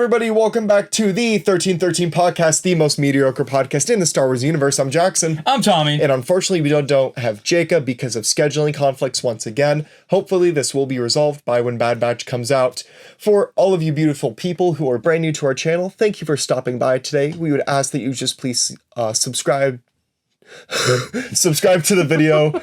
everybody, welcome back to the 1313 podcast, the most mediocre podcast in the Star Wars universe. I'm Jackson. I'm Tommy. And unfortunately, we don't have Jacob because of scheduling conflicts once again. Hopefully, this will be resolved by when Bad Batch comes out. For all of you beautiful people who are brand new to our channel, thank you for stopping by today. We would ask that you just please subscribe to the video,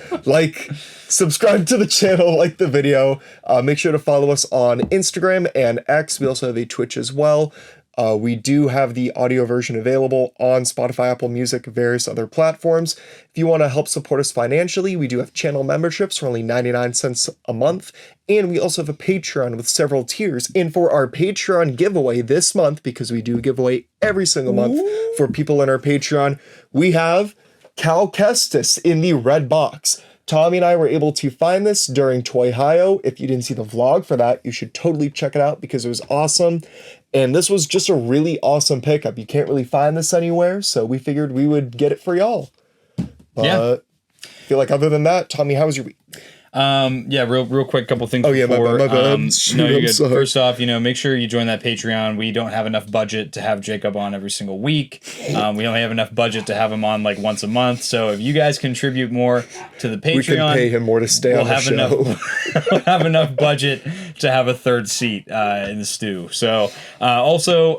subscribe to the channel, like the video. Make sure to follow us on Instagram and X. We also have a Twitch as well. We do have the audio version available on Spotify, Apple Music, various other platforms. If you want to help support us financially, we do have channel memberships for only 99 cents a month. And we also have a Patreon with several tiers. And for our Patreon giveaway this month, because we do give away every single month for people in our Patreon, we have Cal Kestis in the red box. Tommy and I were able to find this during Toy-Hio. If you didn't see the vlog for that, you should totally check it out because it was awesome. And this was just a really awesome pickup. You can't really find this anywhere, so we figured we would get it for y'all. But I feel like other than that, Tommy, how was your week? Real quick, couple things. Oh, yeah, my bad. No, you're good. First off, make sure you join that Patreon. We don't have enough budget to have Jacob on every single week. We only have enough budget to have him on like once a month. So if you guys contribute more to the Patreon, we can pay him more to stay on the show. We'll have enough budget to have a third seat in the stew. So also,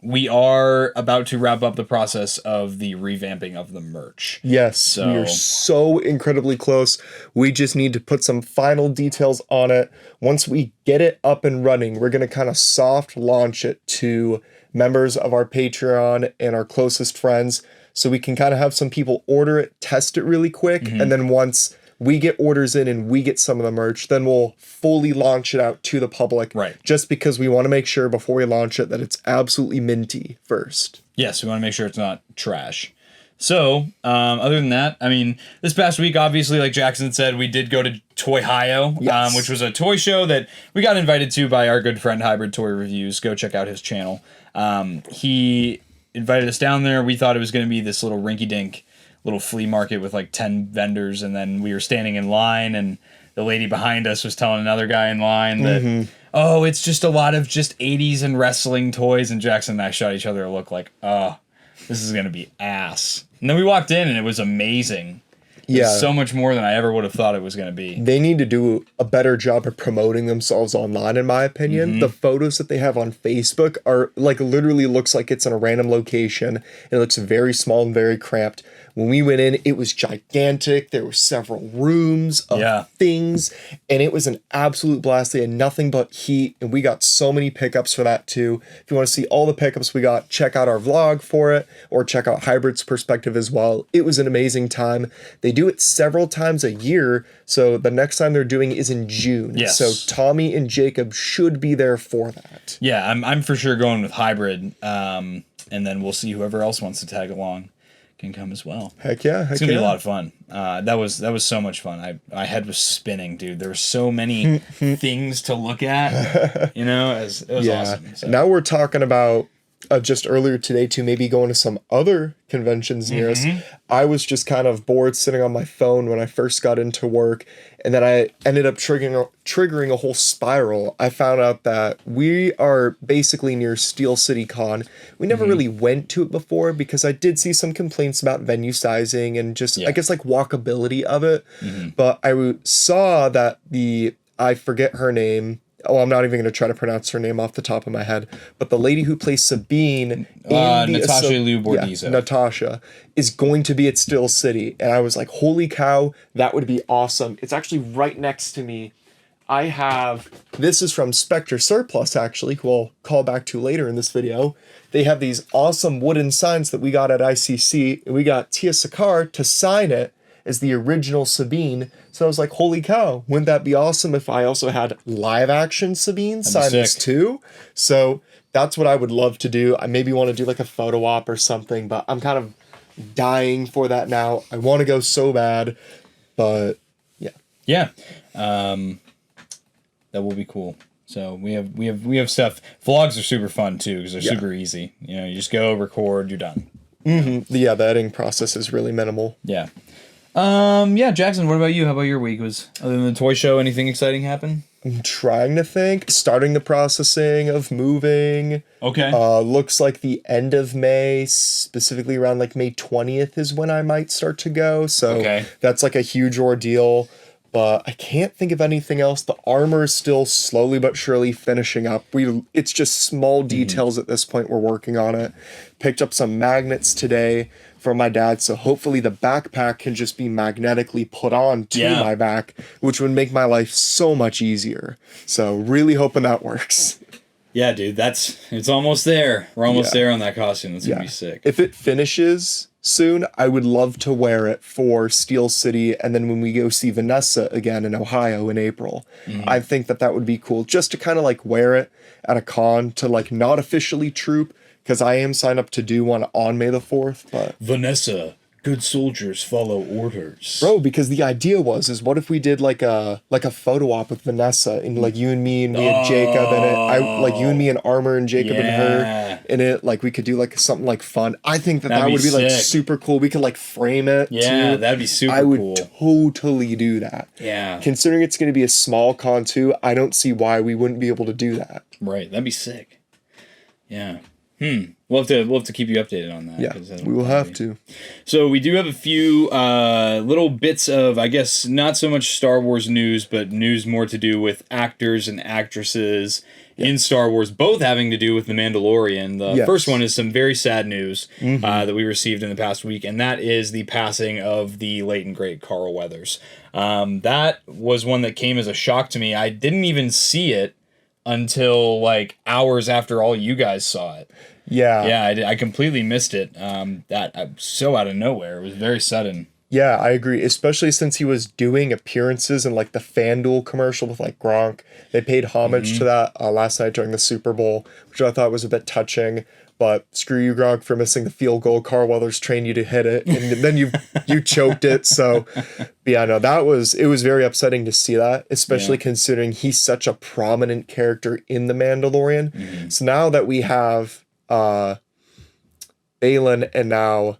we are about to wrap up the process of the revamping of the merch. Yes, we are so incredibly close. We just need to put some final details on it. Once we get it up and running, we're going to kind of soft launch it to members of our Patreon and our closest friends so we can kind of have some people order it, test it really quick, and then once we get orders in and we get some of the merch, then we'll fully launch it out to the public. Right. Just because we want to make sure before we launch it that it's absolutely minty first. Yes, we want to make sure it's not trash. So, other than that, this past week, obviously, like Jackson said, we did go to Toy-Hio, which was a toy show that we got invited to by our good friend Hybrid Toy Reviews. Go check out his channel. He invited us down there. We thought it was going to be this little rinky-dink little flea market with like 10 vendors, and then we were standing in line, and the lady behind us was telling another guy in line that, oh, it's just a lot of just 80s and wrestling toys, and Jackson and I shot each other a look like, this is going to be ass. And then we walked in, and it was amazing. Yeah. So much more than I ever would have thought it was going to be. They need to do a better job of promoting themselves online, in my opinion. The photos that they have on Facebook are like literally looks like it's in a random location. It looks very small and very cramped. When we went in, it was gigantic. There were several rooms of things, and it was an absolute blast. They had nothing but heat, and we got so many pickups for that too. If you want to see all the pickups we got, check out our vlog for it, or check out Hybrid's perspective as well. It was an amazing time. They do it several times a year, so the next time they're doing it is in June. Yes. So Tommy and Jacob should be there for that. Yeah, I'm for sure going with Hybrid, and then we'll see whoever else wants to tag along can come as well. Heck yeah. It's gonna be a lot of fun. That was so much fun. My head was spinning, dude. There were so many things to look at. It was awesome. So. Now we're talking about just earlier today to maybe going to some other conventions near us. I was just kind of bored sitting on my phone when I first got into work, and then I ended up triggering a whole spiral. I found out that we are basically near Steel City Con. We never really went to it before because I did see some complaints about venue sizing and just I guess like walkability of it. But I saw that I forget her name. Oh, I'm not even going to try to pronounce her name off the top of my head. But the lady who plays Sabine in Natasha Liu Bordizzo. Natasha is going to be at Steel City. And I was like, holy cow, that would be awesome. It's actually right next to me. This is from Spectre Surplus, actually, who I'll call back to later in this video. They have these awesome wooden signs that we got at ICC. And we got Tia Sakar to sign it as the original Sabine. So I was like, holy cow, wouldn't that be awesome if I also had live action Sabine sign this too? So that's what I would love to do. I maybe want to do like a photo op or something, but I'm kind of dying for that now. I want to go so bad, but yeah. Yeah. That will be cool. So we have stuff. Vlogs are super fun too because they're super easy. You just go record, you're done. Yeah, the editing process is really minimal. Yeah. Jackson, what about you? How about your week? Other than the toy show, anything exciting happen? I'm trying to think. Starting the processing of moving. Okay. Looks like the end of May, specifically around like May 20th is when I might start to go. So that's like a huge ordeal. But I can't think of anything else. The armor is still slowly but surely finishing up. It's just small details at this point. We're working on it. Picked up some magnets today from my dad, so hopefully the backpack can just be magnetically put on to my back, which would make my life so much easier. So really hoping that works. Yeah, dude, it's almost there. We're almost there on that costume. That's gonna be sick. If it finishes soon, I would love to wear it for Steel City, and then when we go see Vanessa again in Ohio in April, I think that would be cool, just to kind of like wear it at a con to like not officially troop, because I am signed up to do one on May the 4th, but Vanessa, good soldiers follow orders. Bro, because the idea is what if we did like a photo op with Vanessa, and like you and me, and we had Jacob in it. Like you and me and Armor and Jacob and her in it. Like we could do like something like fun. I think that would be like super cool. We could like frame it. Yeah, too. That'd be super cool. I would cool. Totally do that. Yeah. Considering it's going to be a small con too, I don't see why we wouldn't be able to do that. Right. That'd be sick. Yeah. We'll have to keep you updated on that. Yeah, we will have to. So we do have a few little bits of, I guess, not so much Star Wars news, but news more to do with actors and actresses in Star Wars, both having to do with The Mandalorian. The first one is some very sad news that we received in the past week, and that is the passing of the late and great Carl Weathers. That was one that came as a shock to me. I didn't even see it until like hours after all you guys saw it. Yeah, I completely missed it. That so out of nowhere. It was very sudden. Yeah, I agree. Especially since he was doing appearances in like the FanDuel commercial with like Gronk. They paid homage to that last night during the Super Bowl, which I thought was a bit touching. But screw you, Gronk, for missing the field goal. Carl Weathers trained you to hit it, and then you choked it. So, but yeah, no, it was very upsetting to see that, especially considering he's such a prominent character in The Mandalorian. So now that we have Balin and now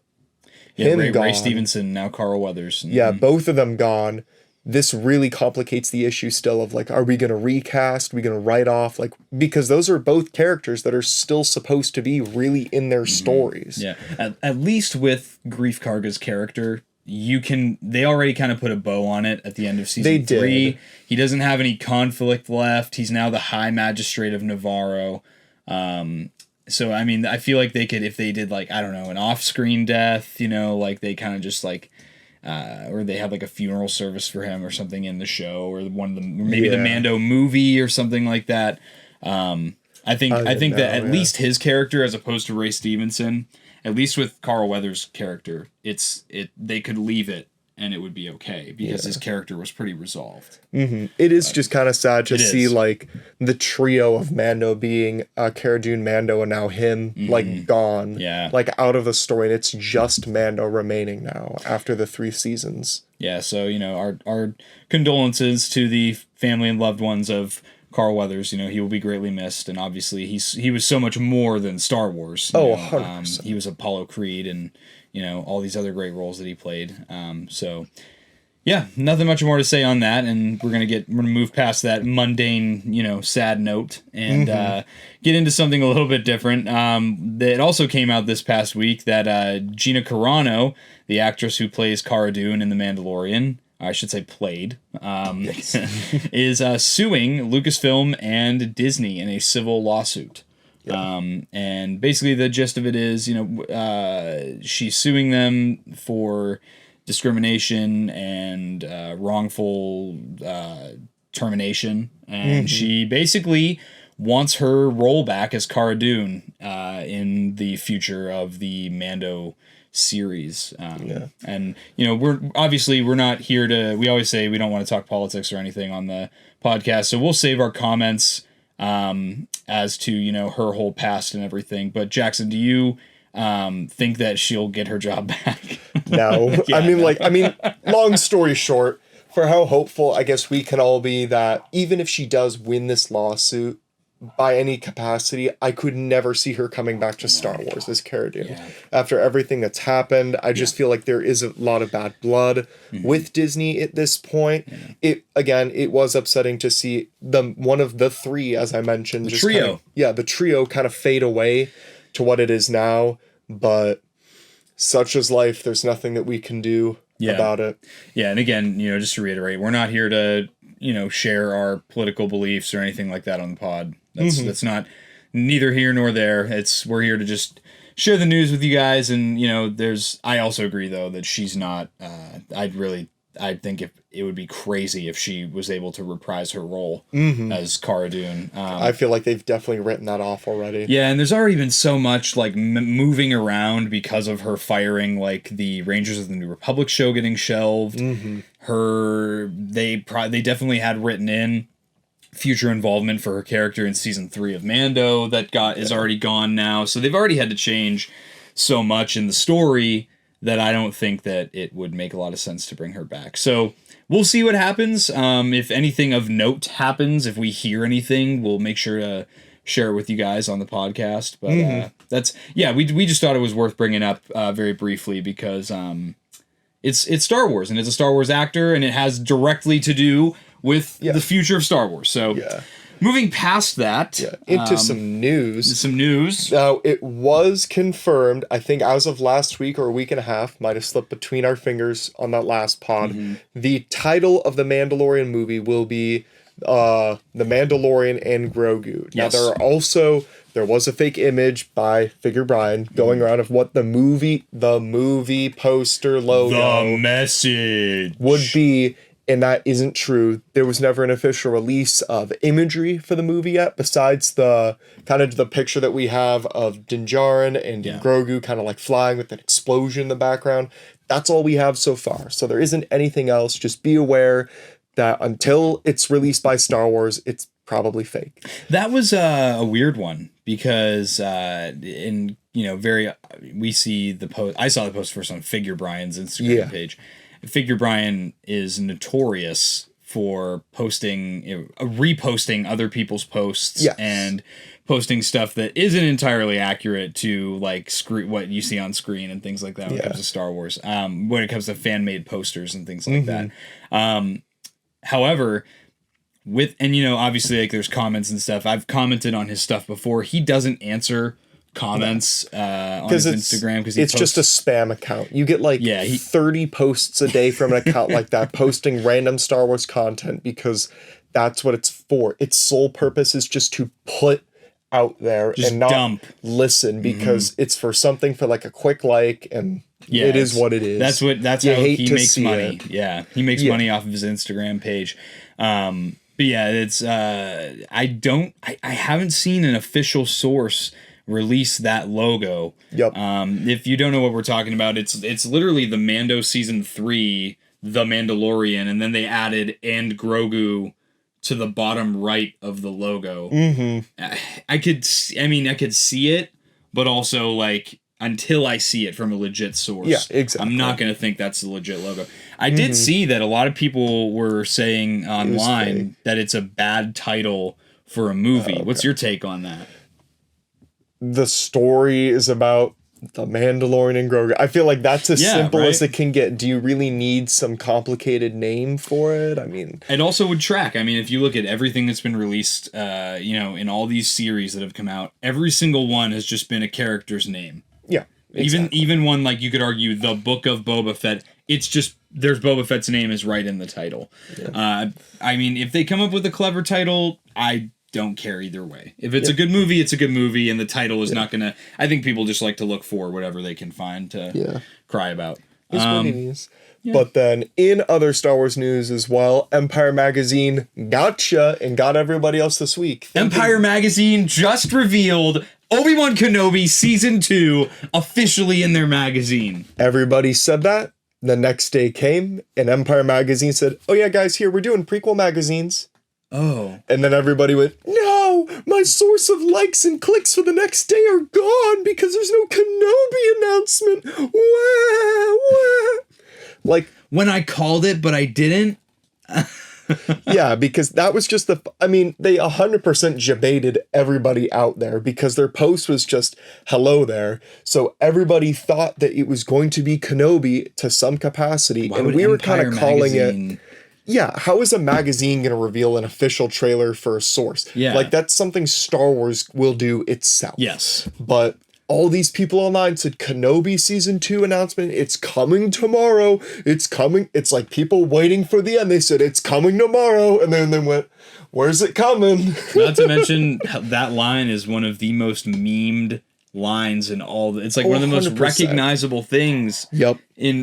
him gone, Ray Stevenson, now Carl Weathers. Both of them gone. This really complicates the issue still of like, are we going to recast? Are we going to write off? Like, because those are both characters that are still supposed to be really in their stories. Yeah. At least with Grief Karga's character, they already kind of put a bow on it at the end of season 3. He doesn't have any conflict left. He's now the High Magistrate of Navarro. So, I mean, I feel like they could, if they did like, I don't know, an off-screen death, like they kind of just like, or they have like a funeral service for him or something in the show, or maybe the Mando movie or something like that. I think that at least his character, as opposed to Ray Stevenson, at least with Carl Weathers' character, they could leave it and it would be okay, because his character was pretty resolved. It is just kind of sad to see like the trio of Mando being Cara Dune, Mando, and now him like gone, like out of the story, and it's just Mando remaining now after the 3 seasons. Yeah, so our condolences to the family and loved ones of Carl Weathers. He will be greatly missed, and obviously he was so much more than Star Wars. 100%. He was Apollo Creed and all these other great roles that he played. So yeah, nothing much more to say on that, and we're gonna move past that mundane, sad note and get into something a little bit different. That also came out this past week that Gina Carano, the actress who plays Cara Dune in The Mandalorian, I should say played, is suing Lucasfilm and Disney in a civil lawsuit. And basically the gist of it is, she's suing them for discrimination and wrongful termination, and she basically wants her role back as Cara Dune in the future of the Mando series. And we're not here to, we always say we don't want to talk politics or anything on the podcast, so we'll save our comments as to her whole past and everything. But Jackson, do you think that she'll get her job back? No. I mean, long story short, for how hopeful I guess we can all be that even if she does win this lawsuit, by any capacity, I could never see her coming back to Star Wars as Cara Dune. Yeah. After everything that's happened, I just feel like there is a lot of bad blood with Disney at this point. It was upsetting to see one of the three, as I mentioned, The just trio. the trio kind of fade away to what it is now. But such is life. There's nothing that we can do about it. Yeah, and again, just to reiterate, we're not here to share our political beliefs or anything like that on the pod. That's not neither here nor there. We're here to just share the news with you guys. And I also agree though that she's not. I think it would be crazy if she was able to reprise her role as Cara Dune. I feel like they've definitely written that off already. Yeah, and there's already been so much like moving around because of her firing, like the Rangers of the New Republic show getting shelved. They definitely had written in future involvement for her character in season 3 of Mando that is already gone now. So they've already had to change so much in the story that I don't think that it would make a lot of sense to bring her back. So we'll see what happens. If anything of note happens, if we hear anything, we'll make sure to share it with you guys on the podcast. But we just thought it was worth bringing up very briefly because it's Star Wars and it's a Star Wars actor and it has directly to do with the future of Star Wars. So moving past that, into some news. Now, it was confirmed, I think as of last week or a week and a half, might have slipped between our fingers on that last pod. The title of the Mandalorian movie will be The Mandalorian and Grogu. Now, there was a fake image by Figure Brian going around of what the movie poster logo, the message would be. And that isn't true. There was never an official release of imagery for the movie yet, besides the kind of the picture that we have of Din Djarin and Grogu kind of like flying with an explosion in the background. That's all we have so far. So there isn't anything else. Just be aware that until it's released by Star Wars, it's probably fake. That was a weird one because we see the post. I saw the post first on Figure Brian's Instagram page. Figure Brian is notorious for reposting other people's posts and posting stuff that isn't entirely accurate to like what you see on screen and things like that when it comes to Star Wars. When it comes to fan-made posters and things like that. However, obviously like there's comments and stuff. I've commented on his stuff before. He doesn't answer comments on his Instagram because it's just a spam account. You get 30 posts a day from an account like that posting random Star Wars content because that's what it's for. Its sole purpose is just to put out there and not listen because it's for something for like a quick like and it is what it is. That's how he makes money. Yeah, he makes money off of his Instagram page. But yeah, it's I haven't seen an official source release that logo. If you don't know what we're talking about, it's literally the Mando season 3, The Mandalorian, and then they added and Grogu to the bottom right of the logo. I could see it, but also like until I see it from a legit source, I'm not going to think that's the legit logo. I did see that a lot of people were saying online that it's a bad title for a movie. What's your take on that? The story is about the Mandalorian and Grogu. I feel like that's as simple as it can get. Do you really need some complicated name for it? I mean, it also would track. I mean, if you look at everything that's been released, in all these series that have come out, every single one has just been a character's name. Yeah, exactly. Even one like you could argue the Book of Boba Fett. It's just there's Boba Fett's name is right in the title. I mean, if they come up with a clever title, I don't care either way. If it's a good movie, it's a good movie, and the title is not gonna. I think people just like to look for whatever they can find to cry about. It's what it is. But then, in other Star Wars news as well, Empire Magazine gotcha and got everybody else this week. Empire Magazine just revealed Obi-Wan Kenobi Season 2 officially in their magazine. Everybody said that. The next day came, and Empire Magazine said, "Oh yeah, guys, here we're doing prequel magazines." Oh. And then everybody went, "No, my source of likes and clicks for the next day are gone because there's no Kenobi announcement." Wah, wah. Like, when I called it, but I didn't. Yeah, because that was just I mean, they 100% debated everybody out there because their post was just hello there. So everybody thought that it was going to be Kenobi to some capacity. Why and would we were Empire kind of calling Magazine... it. Yeah, how is a magazine going to reveal an official trailer for a source? Yeah. Like, that's something Star Wars will do itself. Yes. But all these people online said Kenobi season 2 announcement, it's coming tomorrow. It's coming. It's like people waiting for the end. They said it's coming tomorrow. And then they went, where's it coming? Not to mention that line is one of the most memed lines in all it's like one of the most 100%. recognizable things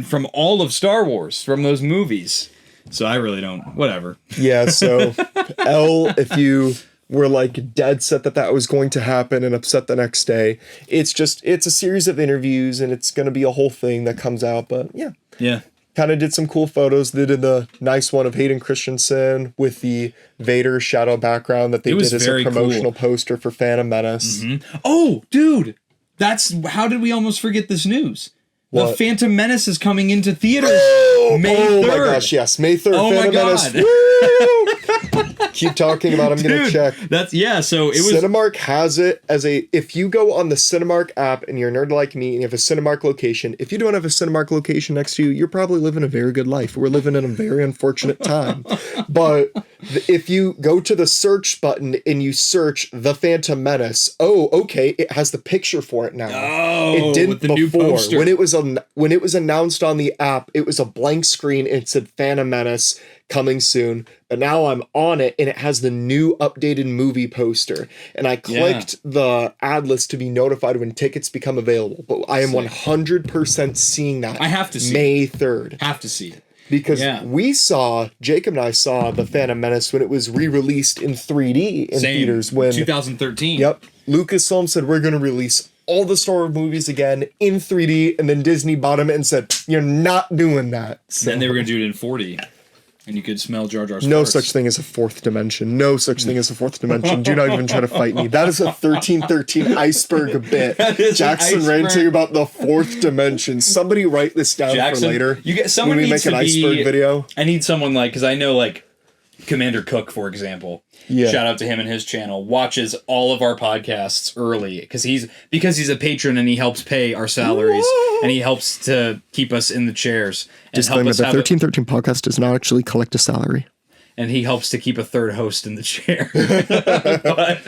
from all of Star Wars, from those movies. So I really don't, whatever. Yeah, so if you were like dead set that was going to happen and upset the next day, it's a series of interviews and it's going to be a whole thing that comes out. But yeah, kind of did some cool photos. They did the nice one of Hayden Christensen with the Vader shadow background that they did as a promotional poster for Phantom Menace. Mm-hmm. Oh, dude, how did we almost forget this news? What? The Phantom Menace is coming into theaters May 3rd. Oh my gosh, yes. May 3rd. Oh Phantom my God. Menace. Keep talking about it. I'm going to check. So it was... Cinemark has it as if you go on the Cinemark app and you're a nerd like me and you have a Cinemark location, if you don't have a Cinemark location next to you, you're probably living a very good life. We're living in a very unfortunate time. But if you go to the search button and you search The Phantom Menace, okay, it has the picture for it now. Oh, it didn't with the before. new poster. When it was announced on the app, it was a blank screen and it said Phantom Menace coming soon. But now I'm on it and it has the new updated movie poster. And I clicked the ad list to be notified when tickets become available. But I am 100% seeing that. I have to see May 3rd. Have to see it. Because Jacob and I saw The Phantom Menace when it was re-released in 3D in theaters. When 2013. Yep. Lucasfilm said, we're going to release all the Star Wars movies again in 3D. And then Disney bought them and said, you're not doing that. So. And they were going to do it in 4D. And you could smell Jar Jar's No farts. such thing as a fourth dimension. No such thing as a fourth dimension. Do not even try to fight me. That is a 1313 iceberg bit. Jackson ranting about the fourth dimension. Somebody write this down for later. Someone needs to be... iceberg video. I need someone because I know Commander Cook, for example. Yeah. Shout out to him and his channel. Watches all of our podcasts early because he's a patron and he helps pay our salaries. Whoa. And he helps to keep us in the chairs. And disclaimer: the 1313 podcast does not actually collect a salary. And he helps to keep a third host in the chair. But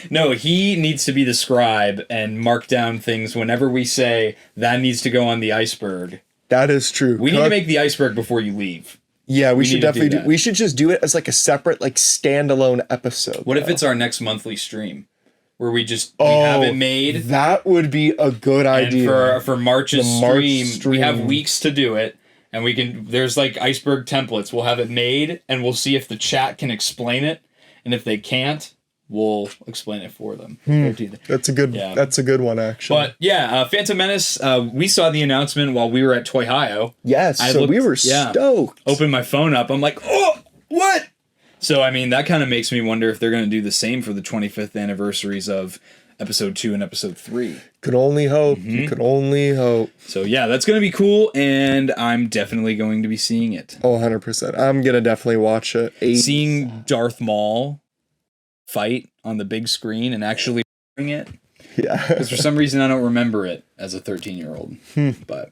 no, he needs to be the scribe and mark down things whenever we say that needs to go on the iceberg. That is true. We need to make the iceberg before you leave. Yeah, we should definitely do. We should just do it as a separate standalone episode. What if it's our next monthly stream, where we have it made? That would be a good idea. And for March's stream, we have weeks to do it, and we can. There's iceberg templates. We'll have it made, and we'll see if the chat can explain it, and if they can't, we'll explain it for them. That's a good. Yeah. That's a good one, actually. But Phantom Menace. We saw the announcement while we were at ToyHio. Yes, we were stoked. Opened my phone up. I'm like, oh, what? So I mean, that kind of makes me wonder if they're going to do the same for the 25th anniversaries of Episode 2 and Episode 3. Could only hope. You could only hope. So yeah, that's going to be cool, and I'm definitely going to be seeing it. Oh, 100%. I'm going to definitely watch it. Seeing Darth Maul fight on the big screen and actually doing it. Yeah. Because for some reason I don't remember it as a 13-year-old. But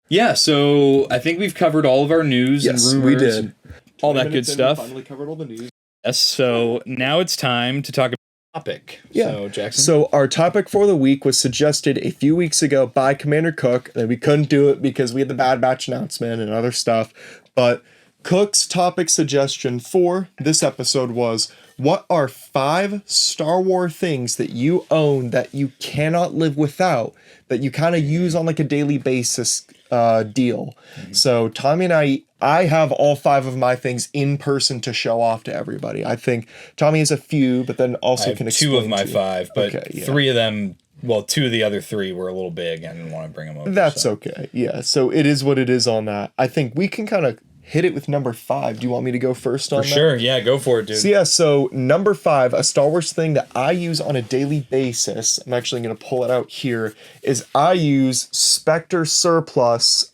yeah, so I think we've covered all of our news and rumors. We did. All that good stuff. Finally covered all the news. Yes, so now it's time to talk about the topic. Yeah. So, Jackson. So our topic for the week was suggested a few weeks ago by Commander Cook, and we couldn't do it because we had the Bad Batch announcement and other stuff. But Cook's topic suggestion for this episode was, what are 5 Star Wars things that you own that you cannot live without, that you kind of use on a daily basis deal? So Tommy and I have all 5 of my things in person to show off to everybody. I think Tommy has a few, but then also can explain 2 of my 5, but 3 of them, 2 of the other 3 were a little big. I didn't want to bring them over. That's okay. Yeah, so it is what it is on that. I think we can kind of hit it with number 5. Do you want me to go first on that? Sure, yeah, go for it, dude. So number 5, a Star Wars thing that I use on a daily basis, I'm actually going to pull it out here, is I use Spectre Surplus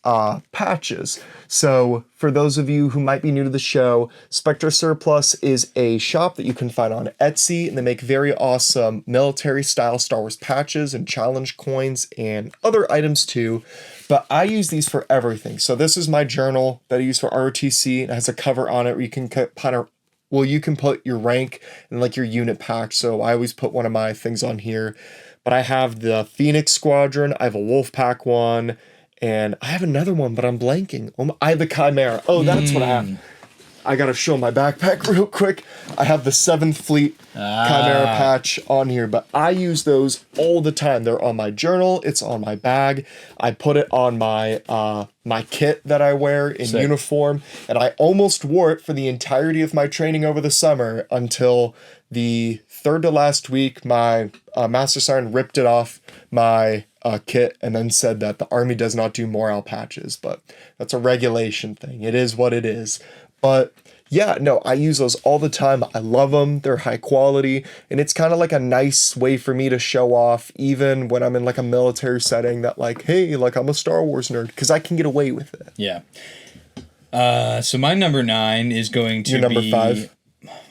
patches. So for those of you who might be new to the show, Spectre Surplus is a shop that you can find on Etsy, and they make very awesome military-style Star Wars patches and challenge coins and other items too. But I use these for everything. So this is my journal that I use for ROTC. It has a cover on it where you can you can put your rank and like your unit pack. So I always put one of my things on here. But I have the Phoenix Squadron. I have a Wolf Pack one. And I have another one, but I'm blanking. I have the Chimera. Oh, that's what I have. I gotta show my backpack real quick. I have the 7th Fleet Chimera patch on here, but I use those all the time. They're on my journal. It's on my bag. I put it on my my kit that I wear in uniform, and I almost wore it for the entirety of my training over the summer until the 3rd to last week. My Master Sergeant ripped it off my kit and then said that the Army does not do morale patches, but that's a regulation thing. It is what it is. But yeah, no, I use those all the time. I love them. They're high quality, and it's kind of like a nice way for me to show off, even when I'm in like a military setting, that like, hey, like I'm a Star Wars nerd, because I can get away with it. Yeah. So my number 9 is going to be... Your number 5?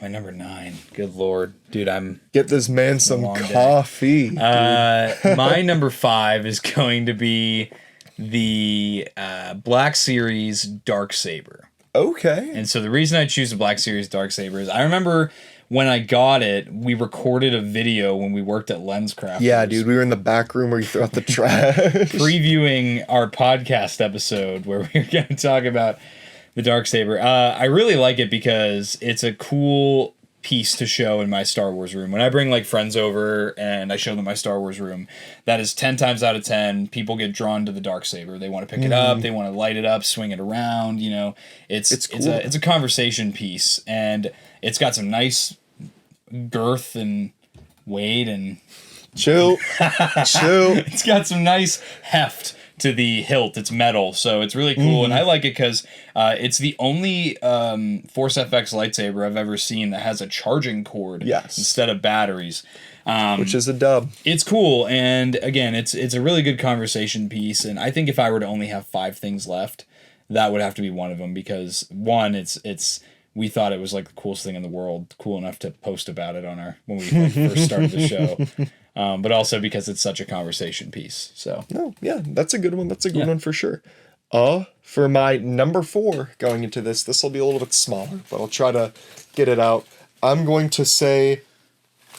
My number 9. Good Lord. Dude, Get this man some coffee. My number 5 is going to be the Black Series Darksaber. Okay. And so the reason I choose the Black Series Darksaber is I remember when I got it, we recorded a video when we worked at LensCrafters. Yeah, dude, we were in the back room where you threw out the trash. Previewing our podcast episode where we were going to talk about the Darksaber. I really like it because it's a cool piece to show in my Star Wars room. When I bring like friends over and I show them my Star Wars room, that is 10 times out of 10 people get drawn to the Darksaber. They want to pick it up, they want to light it up, swing it around, you know. It's cool. It's a conversation piece, and it's got some nice girth and weight and chill. It's got some nice heft to the hilt. It's metal, so it's really cool, and I like it because it's the only Force FX lightsaber I've ever seen that has a charging cord instead of batteries, which is a dub. It's cool, and again, it's a really good conversation piece, and I think if I were to only have 5 things left, that would have to be one of them, because one, we thought it was like the coolest thing in the world, cool enough to post about it on when we first started the show. But also because it's such a conversation piece. So no, yeah, that's a good one. That's a good one for sure. For my number 4 going into this will be a little bit smaller, but I'll try to get it out. I'm going to say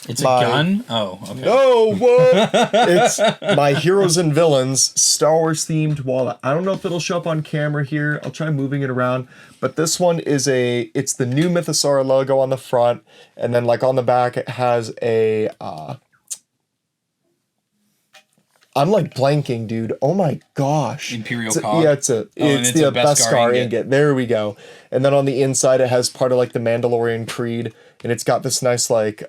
it's a gun? Oh, okay. No, what? It's my Heroes and Villains Star Wars themed wallet. I don't know if it'll show up on camera here. I'll try moving it around. But this one is it's the new Mythosaur logo on the front, and then like on the back it has a I'm like blanking, dude. Oh my gosh. Imperial cog. Yeah, it's the Beskar ingot. There we go. And then on the inside it has part of like the Mandalorian Creed, and it's got this nice like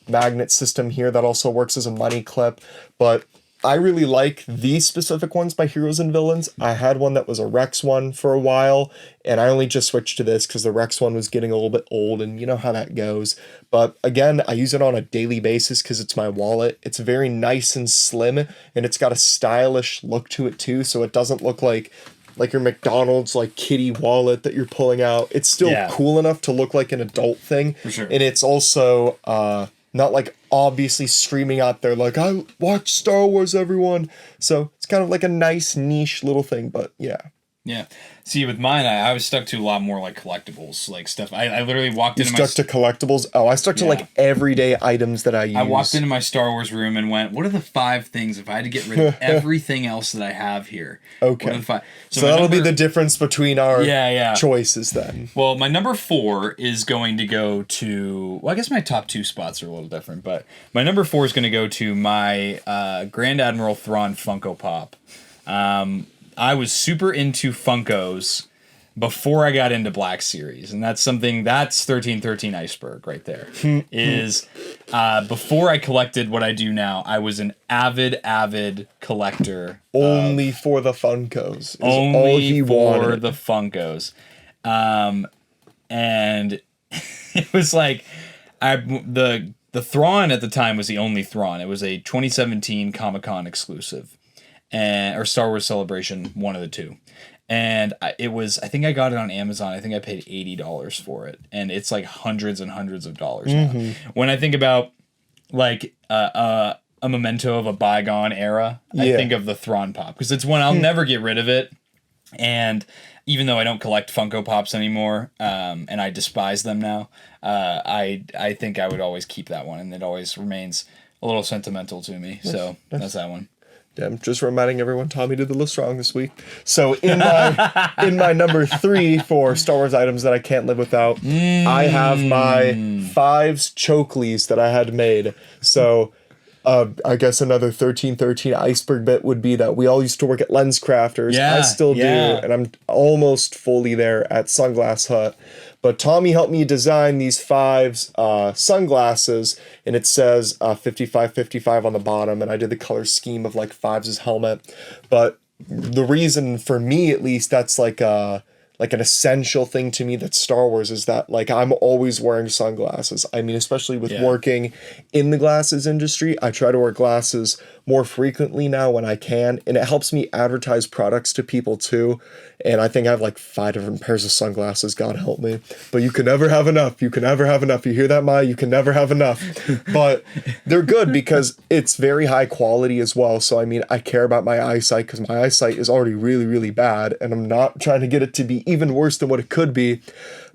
magnet system here that also works as a money clip. But I really like these specific ones by Heroes and Villains. I had one that was a Rex one for a while, and I only just switched to this because the Rex one was getting a little bit old, and you know how that goes. But again, I use it on a daily basis because it's my wallet. It's very nice and slim, and it's got a stylish look to it too, so it doesn't look like your McDonald's like kitty wallet that you're pulling out. It's still cool enough to look like an adult thing. For sure. And it's also not like obviously screaming out there like, I watch Star Wars, everyone. So it's kind of like a nice niche little thing, but yeah. Yeah. See, with mine, I was stuck to a lot more like collectibles, like stuff. I literally walked into stuck to collectibles? Oh, I stuck to like everyday items that I use. I walked into my Star Wars room and went, what are the 5 things if I had to get rid of everything else that I have here? Okay. What are the 5? So that'll be the difference between our choices then. Well, my number 4 is going to go to, well, I guess my top 2 spots are a little different, but my number 4 is going to go to my Grand Admiral Thrawn Funko Pop. I was super into Funkos before I got into Black Series, and that's 1313 Iceberg right there. Is before I collected what I do now, I was an avid collector. Only for the Funkos. Only for the Funkos. And it was like the Thrawn at the time was the only Thrawn. It was a 2017 Comic-Con exclusive, or Star Wars Celebration, one of the two. And I think I got it on Amazon. I think I paid $80 for it, and it's like hundreds and hundreds of dollars now. When I think about like a memento of a bygone era, I think of the Thrawn pop, because it's one I'll never get rid of it. And even though I don't collect Funko Pops anymore, and I despise them now, I think I would always keep that one, and it always remains a little sentimental to me. So that's that one. I'm just reminding everyone Tommy did the list wrong this week. So in my number 3 for Star Wars items that I can't live without, I have my 5s Chokleys that I had made. So I guess another 1313 iceberg bit would be that we all used to work at Lens Crafters. I still do, and I'm almost fully there at Sunglass Hut. But Tommy helped me design these 5s sunglasses, and it says 5555 on the bottom, and I did the color scheme of like 5s' helmet. But the reason for me, at least, that's like an essential thing to me that's Star Wars, is that like I'm always wearing sunglasses. I mean, especially with working in the glasses industry, I try to wear glasses more frequently now when I can, and it helps me advertise products to people too. And I think I have like 5 different pairs of sunglasses, God help me. But you can never have enough. You can never have enough. You hear that, Maya? You can never have enough. But they're good because it's very high quality as well. So I mean, I care about my eyesight because my eyesight is already really, really bad, and I'm not trying to get it to be even worse than what it could be.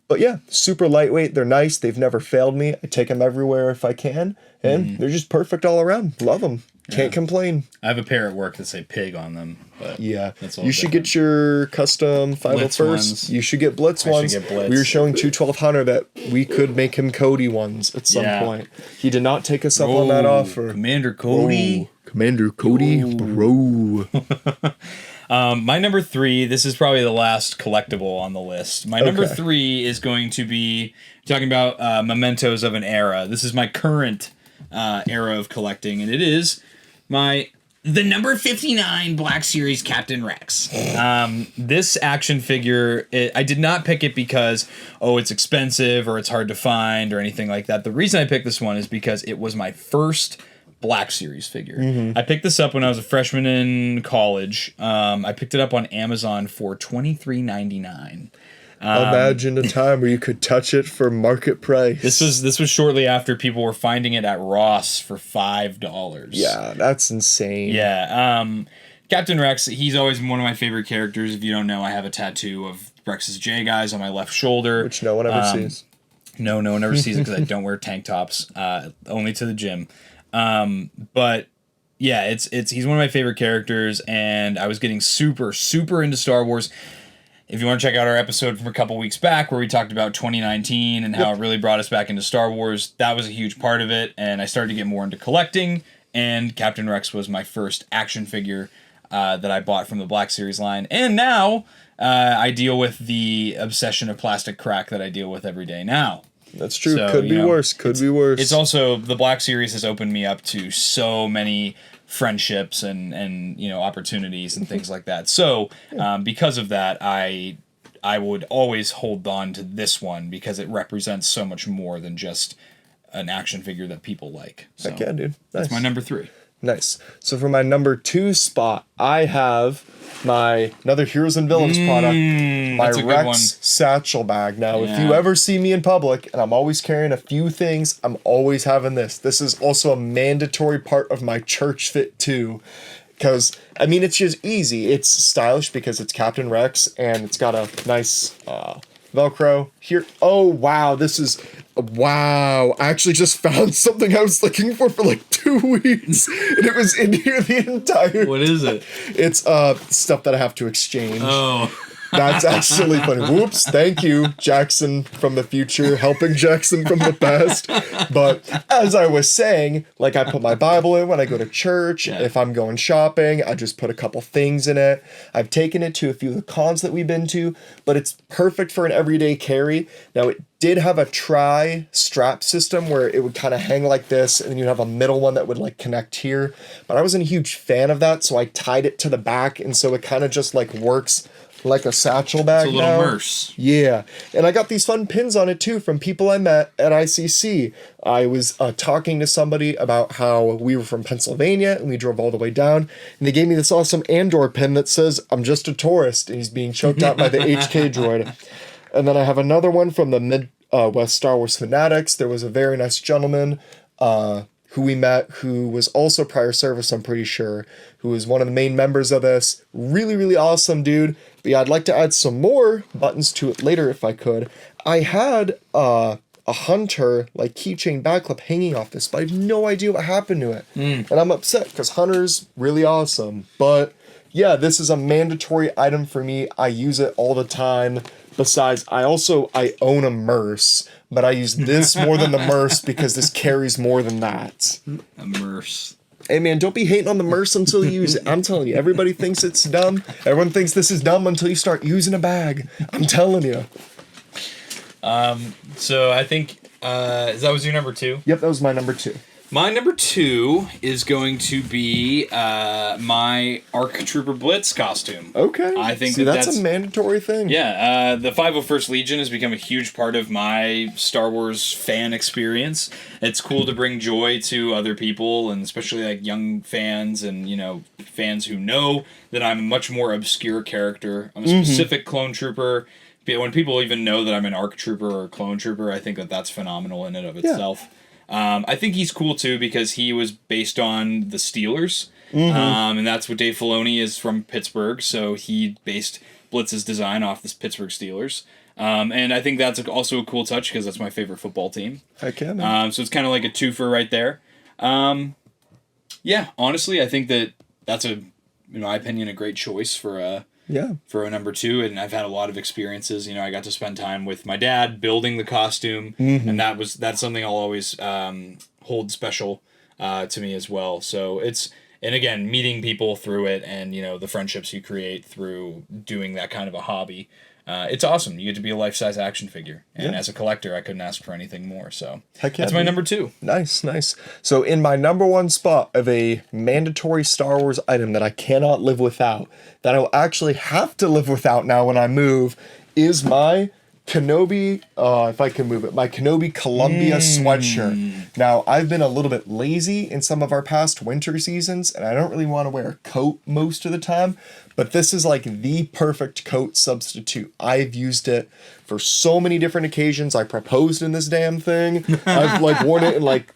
But yeah, super lightweight. They're nice. They've never failed me. I take them everywhere if I can, and they're just perfect all around. Love them. Can't complain. I have a pair at work that say pig on them, but that's all. You should get your custom 501st. You should get Blitz ones. We were showing 212 Hunter that we could make him Cody ones at some point. He did not take us up on that offer. Commander Cody. Commander Cody, bro. My number 3, this is probably the last collectible on the list. My number 3 is going to be talking about mementos of an era. This is my current era of collecting, and it is the number 59 Black Series Captain Rex. This action figure, I did not pick it because, it's expensive or it's hard to find or anything like that. The reason I picked this one is because it was my first Black Series figure. I picked this up when I was a freshman in college. I picked it up on Amazon for $23.99. Imagine a time where you could touch it for market price. This was shortly after people were finding it at Ross for $5. Yeah, that's insane. Yeah. Captain Rex, he's always one of my favorite characters. If you don't know, I have a tattoo of Rex's J Guys on my left shoulder. Which no one ever sees. No one ever sees it because I don't wear tank tops, only to the gym. But yeah, he's one of my favorite characters, and I was getting super, super into Star Wars. If you want to check out our episode from a couple weeks back where we talked about 2019 and how it really brought us back into Star Wars, that was a huge part of it, and I started to get more into collecting, and Captain Rex was my first action figure that I bought from the Black Series line. And now I deal with the obsession of plastic crack that I deal with every day now. That's true. So, could be worse. Could be worse. It's also, the Black Series has opened me up to so many friendships and opportunities and things like that. So because of that, I would always hold on to this one because it represents so much more than just an action figure that people like. So heck yeah, dude. Nice. That's my number 3. Nice. So for my number 2 spot, I have another Heroes and Villains product, my Rex satchel bag. Now, if you ever see me in public, and I'm always carrying a few things, I'm always having this. This is also a mandatory part of my church fit too. Because, I mean, it's just easy. It's stylish because it's Captain Rex, and it's got a nice Velcro here. Oh, wow. Wow. I actually just found something I was looking for like 2 weeks, and it was in here the entire What is it? It's stuff that I have to exchange. Oh. That's actually funny. Whoops. Thank you, Jackson from the future, helping Jackson from the past. But as I was saying, like I put my Bible in when I go to church. Yeah. If I'm going shopping, I just put a couple things in it. I've taken it to a few of the cons that we've been to, but it's perfect for an everyday carry. Now, it did have a tri-strap system where it would kind of hang like this, and then you'd have a middle one that would like connect here. But I wasn't a huge fan of that, so I tied it to the back, and so it kind of just like works like a satchel bag. It's a little now. merce. Yeah, and I got these fun pins on it too from people I met at ICC. I was talking to somebody about how we were from Pennsylvania and we drove all the way down, and they gave me this awesome Andor pin that says "I'm just a tourist," and he's being choked out by the HK droid. And then I have another one from the Midwest Star Wars fanatics. There was a very nice gentleman who we met, who was also prior service, I'm pretty sure, who was one of the main members of this. Really, really awesome dude. But yeah, I'd like to add some more buttons to it later if I could. I had a Hunter, like, keychain bag clip hanging off this, but I have no idea what happened to it. And I'm upset, because Hunter's really awesome. But yeah, this is a mandatory item for me. I use it all the time. Besides, I own a Merce, but I use this more than the Merce because this carries more than that. A Merce. Hey man, don't be hating on the Merce until you use it. I'm telling you, everybody thinks it's dumb. Everyone thinks this is dumb until you start using a bag. I'm telling you. So I think, that was your number 2? Yep, that was my number 2. My number 2 is going to be my ARC Trooper Blitz costume. Okay. I think that's a mandatory thing. Yeah, the 501st Legion has become a huge part of my Star Wars fan experience. It's cool to bring joy to other people, and especially like young fans and, you know, fans who know that I'm a much more obscure character. I'm a specific clone trooper. When people even know that I'm an ARC Trooper or a clone trooper, I think that that's phenomenal in and of itself. I think he's cool too because he was based on the Steelers, and that's what Dave Filoni is from Pittsburgh, so he based Blitz's design off the Pittsburgh Steelers. And I think that's also a cool touch because that's my favorite football team. Heck yeah, man. So it's kind of like a twofer right there. Yeah, honestly, I think that's in my opinion, a great choice for a number 2, and I've had a lot of experiences. You know, I got to spend time with my dad building the costume, and that's something I'll always hold special to me as well. So and again, meeting people through it, and you know, the friendships you create through doing that kind of a hobby. It's awesome. You get to be a life-size action figure. And as a collector, I couldn't ask for anything more. So that's my number 2. Nice, nice. So in my number 1 spot of a mandatory Star Wars item that I cannot live without, that I'll actually have to live without now when I move, is my Kenobi, if I can move it, my Kenobi Columbia sweatshirt. Now, I've been a little bit lazy in some of our past winter seasons, and I don't really want to wear a coat most of the time, but this is like the perfect coat substitute. I've used it for so many different occasions. I proposed in this damn thing. I've like worn it in like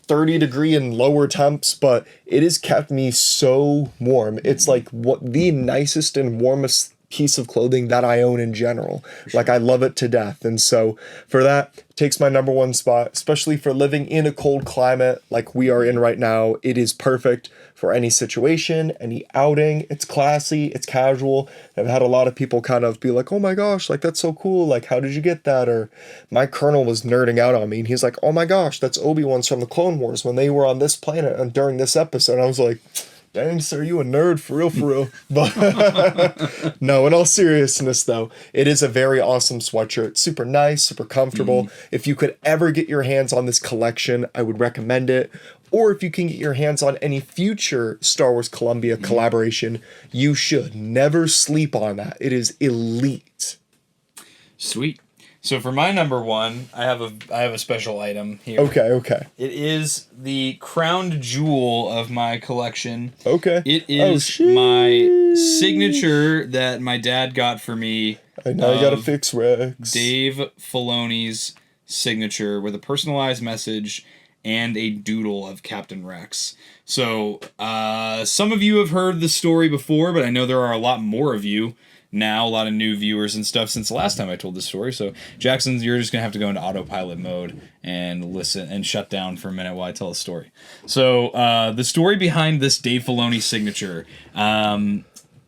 30-degree and lower temps, but it has kept me so warm. It's like the nicest and warmest piece of clothing that I own in general. Like, I love it to death. And so for that, it takes my number 1 spot, especially for living in a cold climate like we are in right now. It is perfect for any situation, any outing. It's classy, it's casual. I've had a lot of people kind of be like, oh my gosh, like, that's so cool. Like, how did you get that? Or my colonel was nerding out on me, and he's like, oh my gosh, that's Obi-Wan's from the Clone Wars when they were on this planet and during this episode. And I was like, dang, sir, you a nerd, for real, for real. But no, in all seriousness, though, it is a very awesome sweatshirt. Super nice, super comfortable. If you could ever get your hands on this collection, I would recommend it. Or if you can get your hands on any future Star Wars Columbia collaboration, you should. Never sleep on that. It is elite. Sweet. So for my number 1, I have a special item here. Okay. It is the crowned jewel of my collection. Okay. It is my signature that my dad got for me. I know you gotta fix Regs. Dave Filoni's signature with a personalized message and a doodle of Captain Rex. So some of you have heard the story before, but I know there are a lot more of you now, a lot of new viewers and stuff since the last time I told this story. So Jackson, you're just gonna have to go into autopilot mode and listen and shut down for a minute while I tell the story. So the story behind this Dave Filoni signature.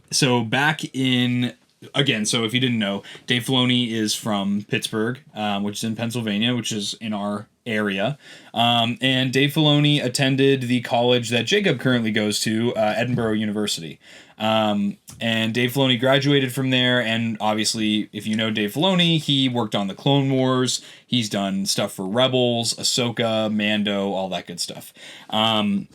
So back in, again, so if you didn't know, Dave Filoni is from Pittsburgh, which is in Pennsylvania, which is in our area. And Dave Filoni attended the college that Jacob currently goes to, Edinburgh University. And Dave Filoni graduated from there, and obviously, if you know Dave Filoni, he worked on the Clone Wars, he's done stuff for Rebels, Ahsoka, Mando, all that good stuff. And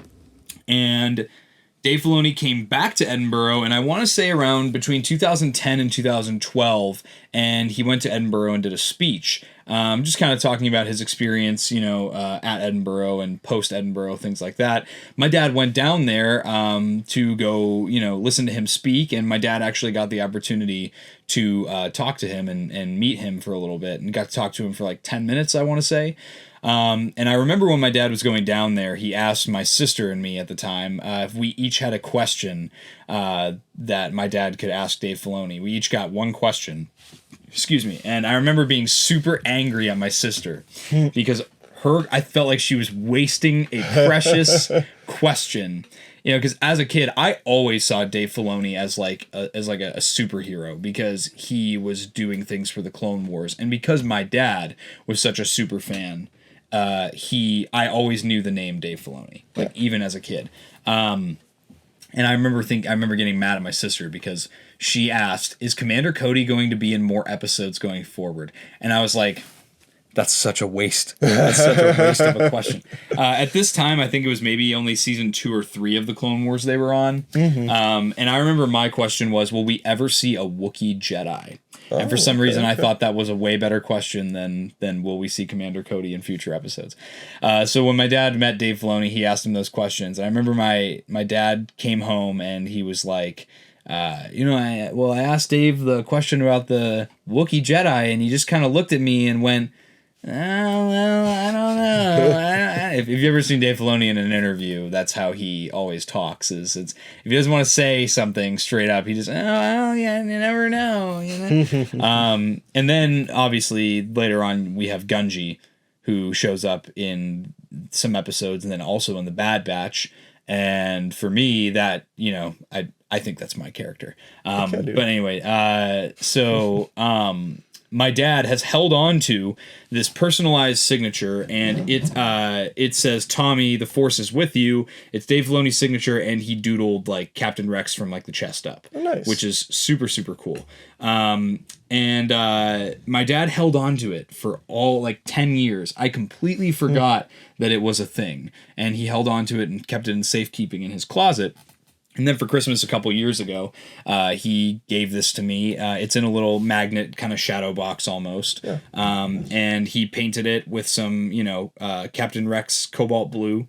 Dave Filoni came back to Edinburgh, and I want to say around between 2010 and 2012, and he went to Edinburgh and did a speech, just kind of talking about his experience, at Edinburgh and post-Edinburgh, things like that. My dad went down there to go, listen to him speak, and my dad actually got the opportunity to talk to him and meet him for a little bit, and got to talk to him for like 10 minutes, I want to say. And I remember when my dad was going down there, he asked my sister and me at the time if we each had a question that my dad could ask Dave Filoni. We each got one question. Excuse me. And I remember being super angry at my sister because I felt like she was wasting a precious question. Because as a kid, I always saw Dave Filoni as like a superhero because he was doing things for the Clone Wars, and because my dad was such a super fan. I always knew the name Dave Filoni, even as a kid. And I remember getting mad at my sister because she asked, "Is Commander Cody going to be in more episodes going forward?" And I was like, that's such a waste. That's such a waste of a question. At this time, I think it was maybe only season 2 or 3 of the Clone Wars they were on. And I remember my question was, will we ever see a Wookiee Jedi? And for some reason, I thought that was a way better question than will we see Commander Cody in future episodes. So when my dad met Dave Filoni, he asked him those questions. I remember my dad came home and he was like, I asked Dave the question about the Wookiee Jedi, and he just kind of looked at me and went, "Oh, well, I don't know." If you've ever seen Dave Filoni in an interview, that's how he always talks. If he doesn't want to say something straight up, he just, "Oh, well, yeah, you never know." And then obviously later on we have Gunji, who shows up in some episodes, and then also in the Bad Batch. And for me, that I think that's my character. But anyway, my dad has held on to this personalized signature, and it says, "Tommy, the Force is with you." It's Dave Filoni's signature, and he doodled like Captain Rex from like the chest up, which is super, super cool. And my dad held on to it for all like 10 years. I completely forgot that it was a thing, and he held on to it and kept it in safekeeping in his closet. And then for Christmas a couple years ago, he gave this to me. It's in a little magnet kind of shadow box almost. Yeah. And he painted it with some, Captain Rex cobalt blue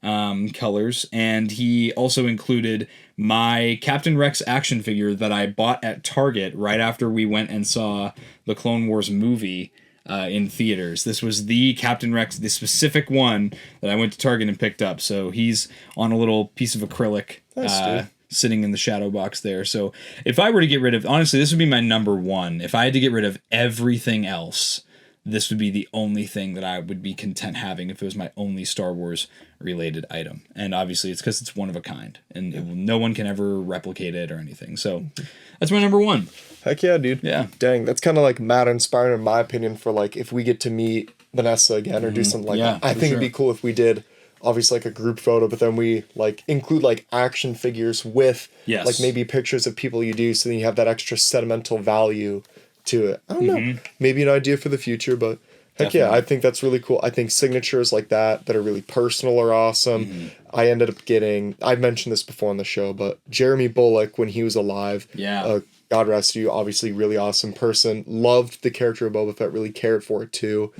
colors. And he also included my Captain Rex action figure that I bought at Target right after we went and saw the Clone Wars movie in theaters. This was the Captain Rex, the specific one that I went to Target and picked up. So he's on a little piece of acrylic sitting in the shadow box there. So if I were to get rid of, honestly, this would be my number one. If I had to get rid of everything else, this would be the only thing that I would be content having if it was my only Star Wars related item. And obviously it's because it's one of a kind, and no one can ever replicate it or anything. So that's my number one. Heck yeah, dude. Yeah. Dang, that's kind of like mad inspiring in my opinion for like if we get to meet Vanessa again or do something like that. I think it'd be cool if we did obviously like a group photo, but then we like include like action figures with like maybe pictures of people you do, so then you have that extra sentimental value to it. I don't know. Maybe an idea for the future, but heck yeah, I think that's really cool. I think signatures like that are really personal are awesome. I ended up getting, I've mentioned this before on the show, but Jeremy Bullock, when he was alive, God rest you, obviously really awesome person, loved the character of Boba Fett, really cared for it too.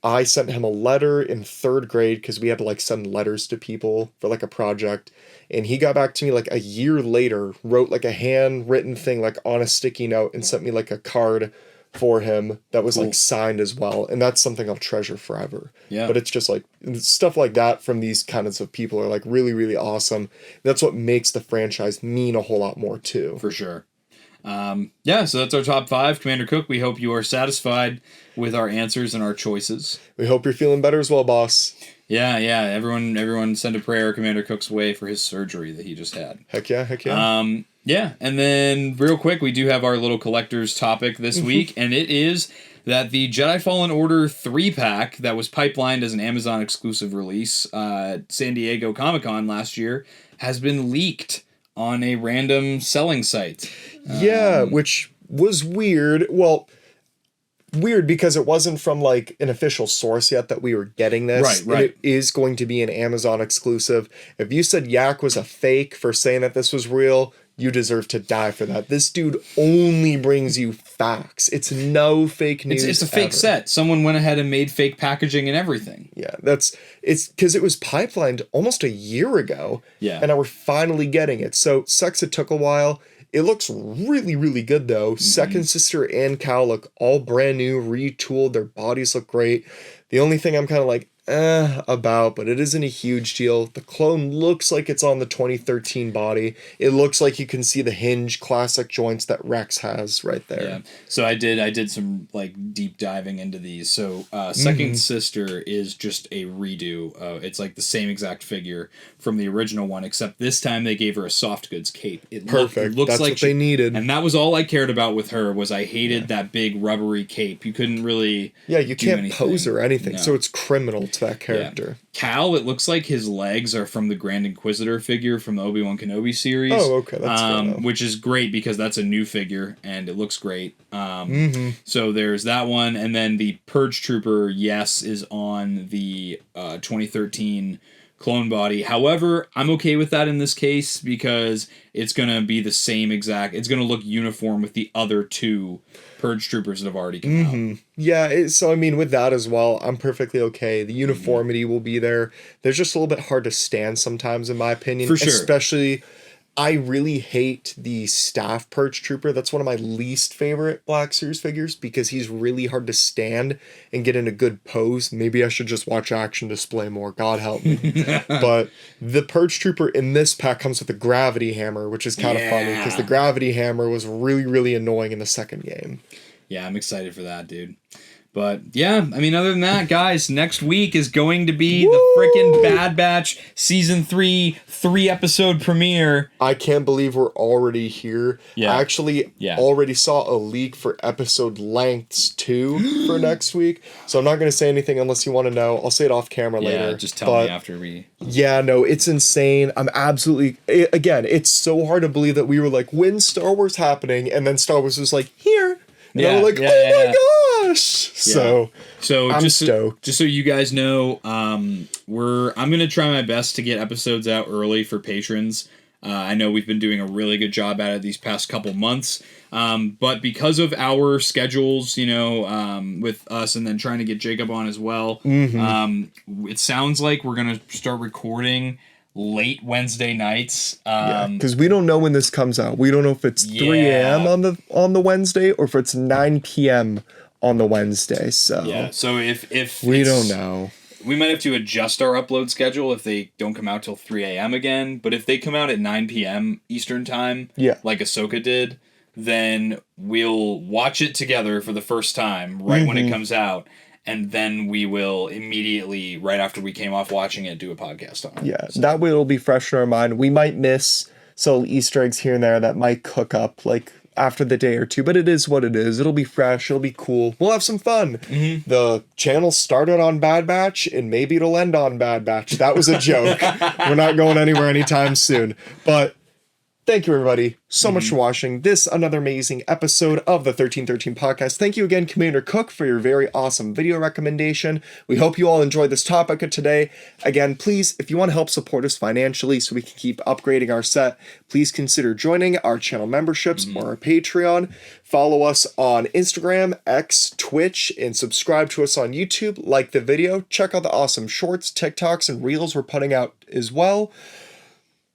I sent him a letter in 3rd grade because we had to like send letters to people for like a project. And he got back to me like a year later, wrote like a handwritten thing like on a sticky note and sent me like a card for him that was like signed as well. And that's something I'll treasure forever. Yeah. But it's just like stuff like that from these kinds of people are like really, really awesome. That's what makes the franchise mean a whole lot more too. For sure. So that's our top 5. Commander Cook, we hope you are satisfied with our answers and our choices. We hope you're feeling better as well, boss. Yeah. Everyone send a prayer Commander Cook's way for his surgery that he just had. Heck yeah. And then real quick, we do have our little collector's topic this week, and it is that the Jedi Fallen Order 3-pack that was pipelined as an Amazon exclusive release at San Diego Comic-Con last year has been leaked on a random selling site. Which was weird. Well, weird because it wasn't from like an official source yet that we were getting this. Right. And it is going to be an Amazon exclusive. If you said Yak was a fake for saying that this was real, you deserve to die for that. This dude only brings you facts. It's no fake news. It's a fake ever. set. Someone went ahead and made fake packaging and everything. Yeah, it's because it was pipelined almost a year ago. Yeah. And now we're finally getting it. So sucks it took a while. It looks really, really good though. Second Sister and Cal look all brand new, retooled. Their bodies look great. The only thing I'm kind of like, about, but it isn't a huge deal. The clone looks like it's on the 2013 body. It looks like you can see the hinge classic joints that Rex has right there. Yeah. So I did some like deep diving into these. So Second Sister is just a redo. It's like the same exact figure from the original one, except this time they gave her a soft goods cape. Perfect. That's like what they needed. And that was all I cared about with her was I hated that big rubbery cape. You couldn't really you can't pose or anything. No. So it's criminal to that character. Yeah. Cal, it looks like his legs are from the Grand Inquisitor figure from the Obi-Wan Kenobi series. Oh, okay. That's fair, which is great because that's a new figure and it looks great. So there's that one. And then the Purge Trooper, yes, is on the 2013 clone body. However, I'm okay with that in this case because it's going to be the same exact... It's going to look uniform with the other two Purge Troopers that have already come out. Yeah, so I mean, with that as well, I'm perfectly okay. The uniformity will be there. They're just a little bit hard to stand sometimes, in my opinion. For sure. Especially, I really hate the Staff Purge Trooper. That's one of my least favorite Black Series figures because he's really hard to stand and get in a good pose. Maybe I should just watch Action Display more. God help me. But the Purge Trooper in this pack comes with a gravity hammer, which is kind of funny because the gravity hammer was really, really annoying in the second game. Yeah, I'm excited for that, dude. But yeah, I mean, other than that, guys, next week is going to be the freaking Bad Batch Season 3 3-episode premiere. I can't believe we're already here. Yeah. I actually already saw a leak for episode lengths too for next week. So I'm not going to say anything unless you want to know. I'll say it off camera later. Yeah, just tell me after we... Yeah, no, it's insane. I'm absolutely... Again, it's so hard to believe that we were like, when's Star Wars happening? And then Star Wars was like, here. And I was like, oh my gosh. Yeah. So I'm just stoked. Just so you guys know, I'm gonna try my best to get episodes out early for patrons. I know we've been doing a really good job at it these past couple months, but because of our schedules, with us and then trying to get Jacob on as well, it sounds like we're gonna start recording late Wednesday nights. Because we don't know when this comes out. We don't know if it's 3 a.m. on the Wednesday or if it's 9 p.m. on the Wednesday. So so if we don't know, we might have to adjust our upload schedule if they don't come out till 3 a.m. again. But if they come out at 9 p.m. Eastern time, like Ahsoka did, then we'll watch it together for the first time right when it comes out. And then we will immediately, right after we came off watching it, do a podcast on it. Yeah, that way it'll be fresh in our mind. We might miss some Easter eggs here and there that might cook up like after the day or two, but it is what it is. It'll be fresh. It'll be cool. We'll have some fun. The channel started on Bad Batch, and maybe it'll end on Bad Batch. That was a joke. We're not going anywhere anytime soon. But thank you, everybody, so much for watching this another amazing episode of the 1313 podcast. Thank you again, Commander Cook, for your very awesome video recommendation. We hope you all enjoyed this topic of today. Again, please, if you want to help support us financially so we can keep upgrading our set, please consider joining our channel memberships or our Patreon. Follow us on Instagram, X, Twitch, and subscribe to us on YouTube. Like the video. Check out the awesome shorts, TikToks, and Reels we're putting out as well.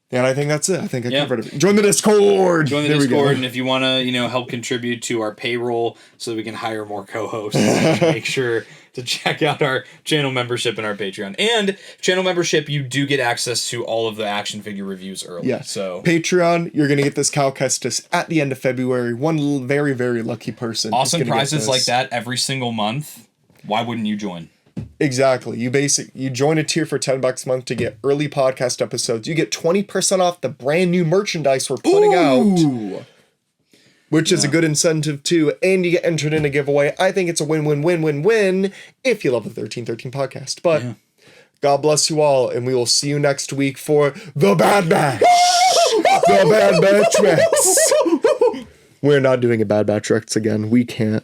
And I think that's it. I think I covered it. Join the Discord! Join the Discord, and if you want to, help contribute to our payroll so that we can hire more co-hosts, make sure to check out our channel membership and our Patreon. And channel membership, you do get access to all of the action figure reviews early. Yeah. So Patreon, you're going to get this Cal Kestis at the end of February. One very, very lucky person. Awesome prizes like that every single month. Why wouldn't you join? Exactly. You join a tier for $10 a month to get early podcast episodes. You get 20% off the brand new merchandise we're putting out, which is a good incentive too. And you get entered in a giveaway. I think it's a win-win-win-win-win if you love the 1313 podcast. But God bless you all, and we will see you next week for the Bad Batch. The Bad Batch Rex. We're not doing a Bad Batch Rex again. We can't.